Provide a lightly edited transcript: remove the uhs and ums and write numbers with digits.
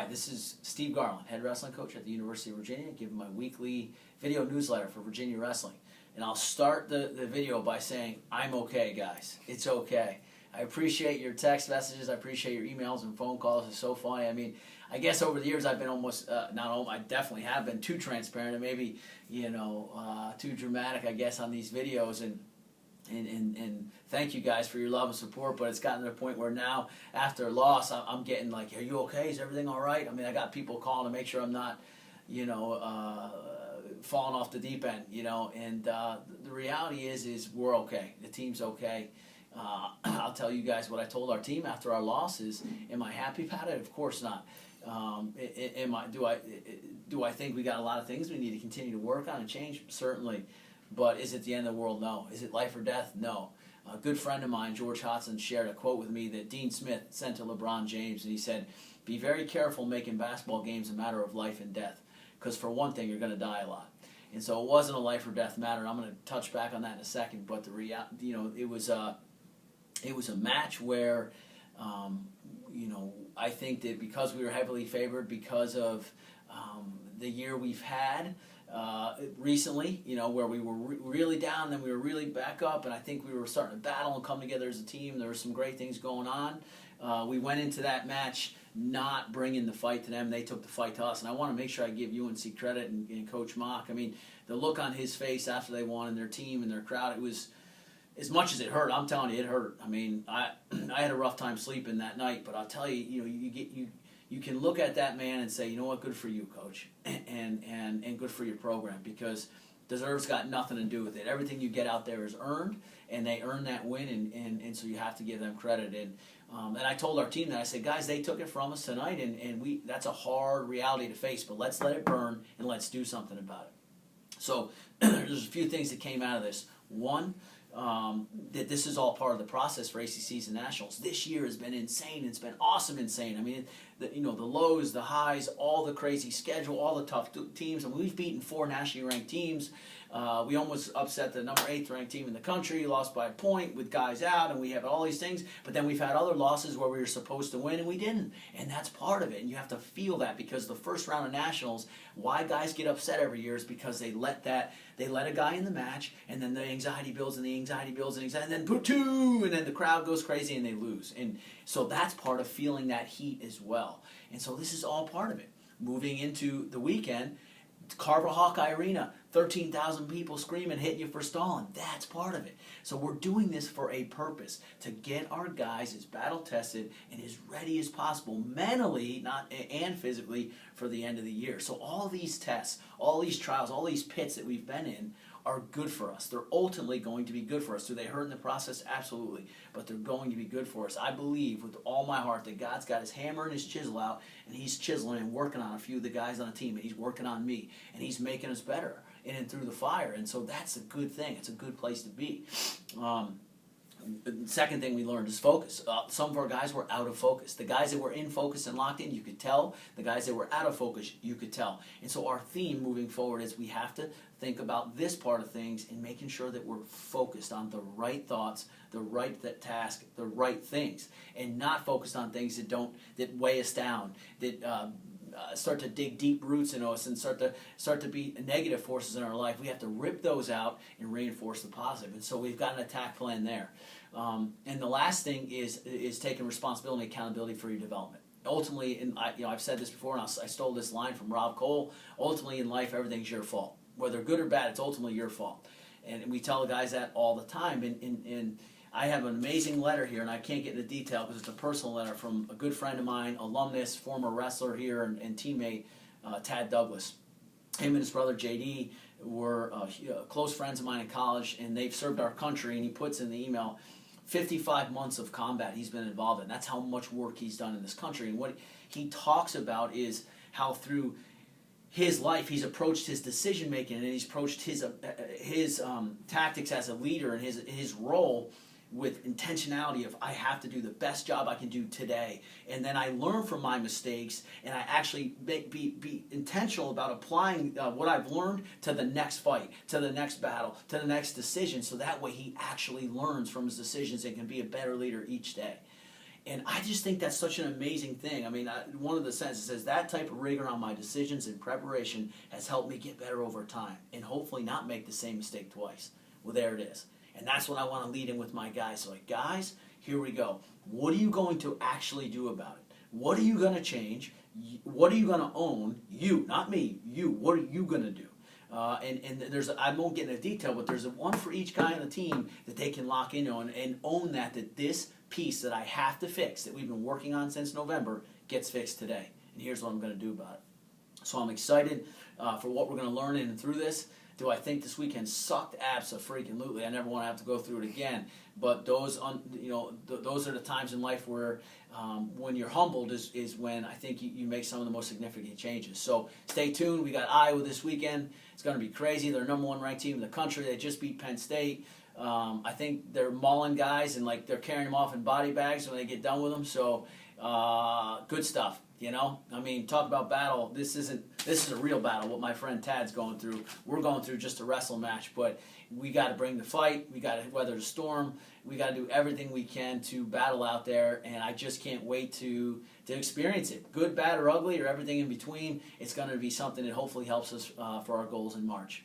this is Steve Garland, head wrestling coach at the University of Virginia, giving my weekly video newsletter for Virginia Wrestling. And I'll start the video by saying, I'm okay, guys. It's okay. I appreciate your text messages. I appreciate your emails and phone calls. It's so funny. I mean, I guess over the years I've been almost, I definitely have been too transparent and maybe, too dramatic, I guess, on these videos. And thank you guys for your love and support, but it's gotten to the point where now, after a loss, I'm getting like, are you okay? Is everything all right? I mean, I got people calling to make sure I'm not, falling off the deep end, and the reality is we're okay. The team's okay. I'll tell you guys what I told our team after our loss is, am I happy about it? Of course not. Do I think we got a lot of things we need to continue to work on and change? Certainly. But is it the end of the world? No. Is it life or death? No. A good friend of mine, George Hodson, shared a quote with me that Dean Smith sent to LeBron James, and he said, be very careful making basketball games a matter of life and death, because for one thing, you're going to die a lot. And so it wasn't a life or death matter. I'm going to touch back on that in a second, but it was a match where, I think that because we were heavily favored, because of the year we've had, recently, where we were really down, then we were really back up, and I think we were starting to battle and come together as a team. There were some great things going on. We went into that match not bringing the fight to them. They took the fight to us, and I want to make sure I give UNC credit and Coach Mock. I mean, the look on his face after they won and their team and their crowd, it was, as much as it hurt, I'm telling you, it hurt. I mean, I had a rough time sleeping that night, but I'll tell you, you can look at that man and say, you know what, good for you, Coach, and good for your program, because deserve's got nothing to do with it. Everything you get out there is earned, and they earned that win, and so you have to give them credit. And I told our team that, I said, guys, they took it from us tonight, and that's a hard reality to face, but let's let it burn, and let's do something about it. So there's a few things that came out of this. One, that this is all part of the process for ACCs and Nationals. This year has been insane. It's been awesome insane. I mean, the lows, the highs, all the crazy schedule, all the tough teams. I mean, we've beaten 4 nationally ranked teams. We almost upset the number 8th ranked team in the country, lost by a point with guys out, and we have all these things. But then we've had other losses where we were supposed to win and we didn't. And that's part of it. And you have to feel that, because the first round of Nationals, why guys get upset every year is because they let a guy in the match, and then the anxiety builds and the anxiety builds and anxiety, and then put 2, and then the crowd goes crazy and they lose. And so that's part of feeling that heat as well. And so this is all part of it. Moving into the weekend, Carver Hawkeye Arena, 13,000 people screaming, hitting you for stalling. That's part of it. So we're doing this for a purpose, to get our guys as battle-tested and as ready as possible, mentally and physically, for the end of the year. So all these tests, all these trials, all these pits that we've been in are good for us. They're ultimately going to be good for us. Do they hurt in the process? Absolutely. But they're going to be good for us. I believe with all my heart that God's got his hammer and his chisel out, and he's chiseling and working on a few of the guys on the team, and he's working on me, and he's making us better in and through the fire. And so that's a good thing. It's a good place to be. The second thing we learned is focus. Some of our guys were out of focus. The guys that were in focus and locked in, you could tell. The guys that were out of focus, you could tell. And so our theme moving forward is we have to think about this part of things and making sure that we're focused on the right thoughts, the right task, the right things, and not focused on things that weigh us down, that start to dig deep roots in us and start to be negative forces in our life. We have to rip those out and reinforce the positive. And so we've got an attack plan there. And the last thing is taking responsibility and accountability for your development. Ultimately, and I've said this before, and I stole this line from Rob Cole. Ultimately, in life, everything's your fault. Whether good or bad, it's ultimately your fault. And we tell the guys that all the time. And I have an amazing letter here, and I can't get into detail because it's a personal letter from a good friend of mine, alumnus, former wrestler here, and teammate, Tad Douglas. Him and his brother JD were close friends of mine in college, and they've served our country. And he puts in the email, 55 months of combat he's been involved in. That's how much work he's done in this country. And what he talks about is how through his life he's approached his decision making, and he's approached his tactics as a leader and his role with intentionality of, I have to do the best job I can do today, and then I learn from my mistakes, and I actually be intentional about applying what I've learned to the next fight, to the next battle, to the next decision, so that way he actually learns from his decisions and can be a better leader each day. And I just think that's such an amazing thing. I mean, one of the sentences says, that type of rigor on my decisions and preparation has helped me get better over time and hopefully not make the same mistake twice. Well, there it is. And that's what I want to lead in with my guys. So, like, guys, here we go. What are you going to actually do about it? What are you going to change? What are you going to own? You, not me. You. What are you going to do? And there's I won't get into detail, but there's one for each guy on the team that they can lock in on and own that this piece that I have to fix that we've been working on since November gets fixed today. And here's what I'm going to do about it. So I'm excited for what we're going to learn in and through this. Do I think this weekend sucked? Abso-freaking-lutely. I never want to have to go through it again. But those are the times in life where when you're humbled is when I think you make some of the most significant changes. So stay tuned. We got Iowa this weekend. It's going to be crazy. They're number 1 ranked team in the country. They just beat Penn State. I think they're mauling guys and like they're carrying them off in body bags when they get done with them. So good stuff. You know, I mean, talk about battle. This is a real battle. What my friend Tad's going through, we're going through just a wrestle match. But we got to bring the fight. We got to weather the storm. We got to do everything we can to battle out there. And I just can't wait to experience it. Good, bad, or ugly, or everything in between. It's going to be something that hopefully helps us for our goals in March.